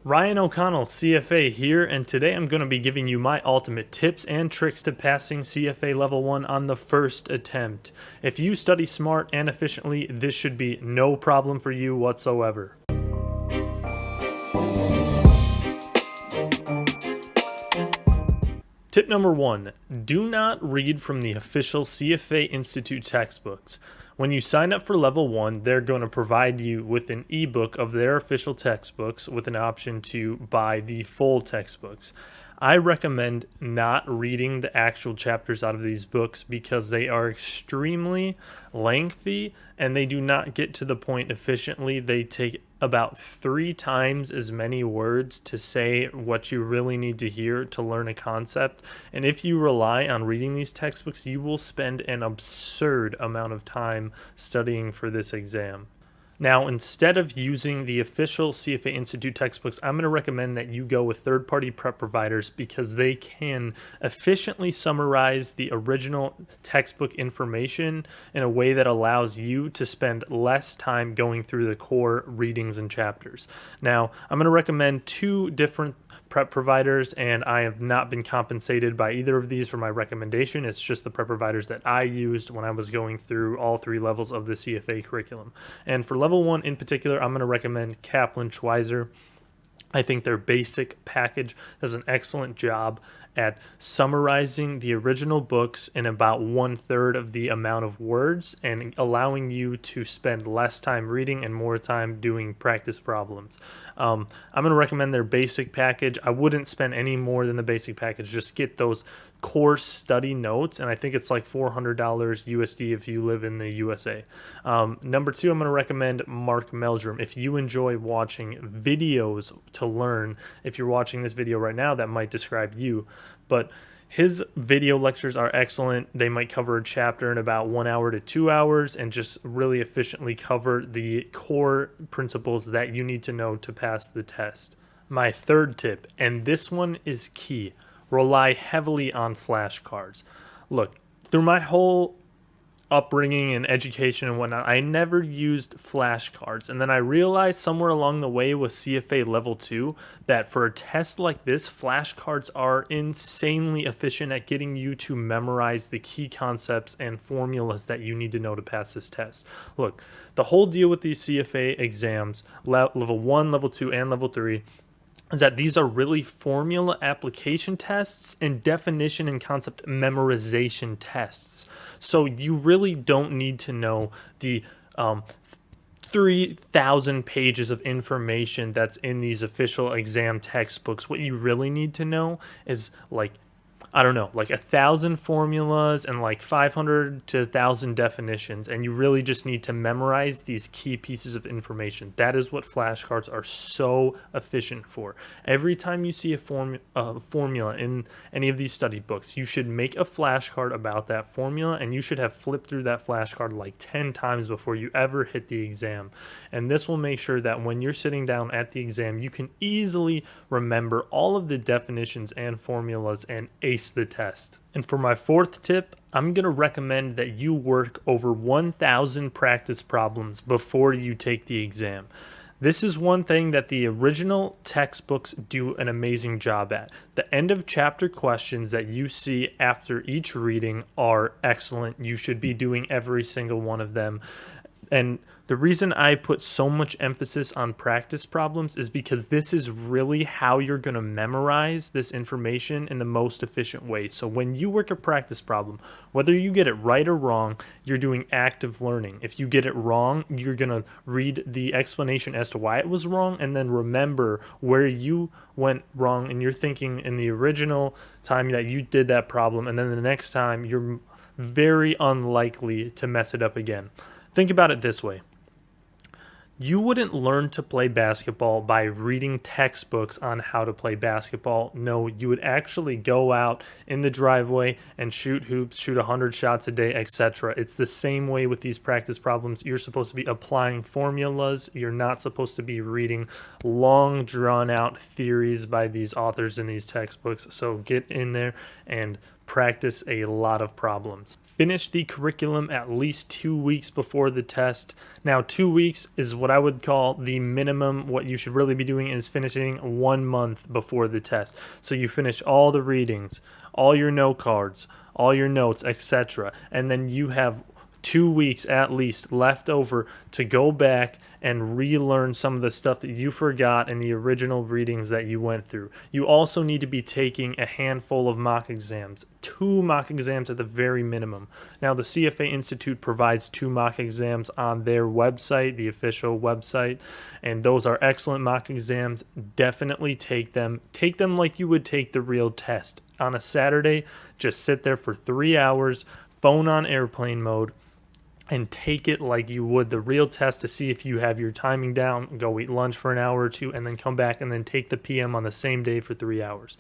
Ryan O'Connell, CFA here, and today I'm going to be giving you my ultimate tips and tricks to passing CFA Level 1 on the first attempt. If you study smart and efficiently, this should be no problem for you whatsoever. Tip number 1, do not read from the official CFA Institute textbooks. When you sign up for level 1, they're going to provide you with an ebook of their official textbooks with an option to buy the full textbooks. I recommend not reading the actual chapters out of these books because they are extremely lengthy and they do not get to the point efficiently. They take about 3 times as many words to say what you really need to hear to learn a concept. And if you rely on reading these textbooks, you will spend an absurd amount of time studying for this exam. Now, instead of using the official CFA Institute textbooks, I'm going to recommend that you go with third-party prep providers because they can efficiently summarize the original textbook information in a way that allows you to spend less time going through the core readings and chapters. Now, I'm going to recommend 2 different prep providers, and I have not been compensated by either of these for my recommendation. It's just the prep providers that I used when I was going through all 3 levels of the CFA curriculum. And for level 1 in particular, I'm going to recommend Kaplan Schweizer. I think their basic package does an excellent job at summarizing the original books in about 1/3 of the amount of words and allowing you to spend less time reading and more time doing practice problems. I'm going to recommend their basic package. I wouldn't spend any more than the basic package. Just get those course study notes, and I think it's like $400 USD if you live in the USA. Number 2, I'm going to recommend Mark Meldrum. If you enjoy watching videos to learn, if you're watching this video right now, that might describe you, but his video lectures are excellent. They might cover a chapter in about 1 hour to 2 hours and just really efficiently cover the core principles that you need to know to pass the test. My third tip, and this one is key, rely heavily on flashcards. Look, through my whole upbringing and education and whatnot, I never used flashcards. And then I realized somewhere along the way with CFA Level 2 that for a test like this, flashcards are insanely efficient at getting you to memorize the key concepts and formulas that you need to know to pass this test. Look, the whole deal with these CFA exams, Level 1, Level 2, and Level 3, is that these are really formula application tests and definition and concept memorization tests. So you really don't need to know the 3,000 pages of information that's in these official exam textbooks. What you really need to know is like 1,000 formulas and like 500 to 1,000 definitions, and you really just need to memorize these key pieces of information. That is what flashcards are so efficient for. Every time you see a formula in any of these study books, you should make a flashcard about that formula, and you should have flipped through that flashcard like 10 times before you ever hit the exam. And this will make sure that when you're sitting down at the exam, you can easily remember all of the definitions and formulas and ace the test. And for my fourth tip, I'm going to recommend that you work over 1,000 practice problems before you take the exam. This is one thing that the original textbooks do an amazing job at. The end of chapter questions that you see after each reading are excellent. You should be doing every single one of them. And the reason I put so much emphasis on practice problems is because this is really how you're going to memorize this information in the most efficient way. So when you work a practice problem, whether you get it right or wrong, you're doing active learning. If you get it wrong, you're going to read the explanation as to why it was wrong and then remember where you went wrong and you're thinking in the original time that you did that problem, and then the next time you're very unlikely to mess it up again. Think about it this way. You wouldn't learn to play basketball by reading textbooks on how to play basketball. No, you would actually go out in the driveway and shoot hoops, shoot 100 shots a day, etc. It's the same way with these practice problems. You're supposed to be applying formulas. You're not supposed to be reading long, drawn-out theories by these authors in these textbooks. So get in there and practice a lot of problems. finish the curriculum at least 2 weeks before the test. Now, 2 weeks is what I would call the minimum. What you should really be doing is finishing 1 month before the test. So you finish all the readings, all your note cards, all your notes, etc. And then you have 2 weeks at least left over to go back and relearn some of the stuff that you forgot in the original readings that you went through. You also need to be taking a handful of mock exams, 2 mock exams at the very minimum. Now, the CFA Institute provides 2 mock exams on their website, the official website, and those are excellent mock exams. Definitely take them. Take them like you would take the real test. On a Saturday, just sit there for 3 hours, phone on airplane mode, and take it like you would the real test to see if you have your timing down. Go eat lunch for an hour or two, and then come back and then take the PM on the same day for 3 hours.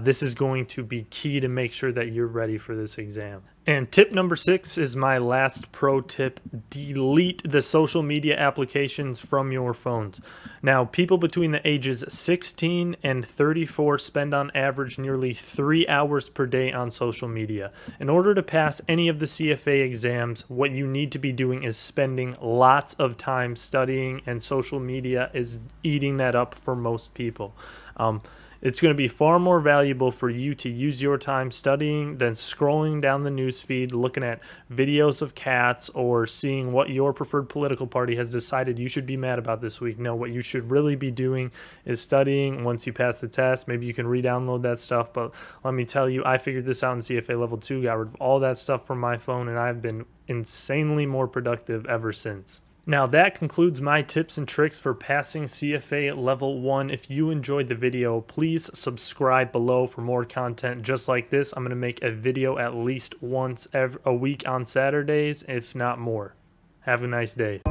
This is going to be key to make sure that you're ready for this exam. And tip number 6 is my last pro tip. Delete the social media applications from your phones. Now, people between the ages 16 and 34 spend on average nearly 3 hours per day on social media. In order to pass any of the CFA exams, what you need to be doing is spending lots of time studying, and social media is eating that up for most people. It's going to be far more valuable for you to use your time studying than scrolling down the news feed, looking at videos of cats, or seeing what your preferred political party has decided you should be mad about this week. No, what you should really be doing is studying. Once you pass the test, maybe you can re-download that stuff. But let me tell you, I figured this out in CFA Level 2, got rid of all that stuff from my phone, and I've been insanely more productive ever since. Now, that concludes my tips and tricks for passing CFA Level 1. If you enjoyed the video, please subscribe below for more content just like this. I'm going to make a video at least once a week on Saturdays, if not more. Have a nice day.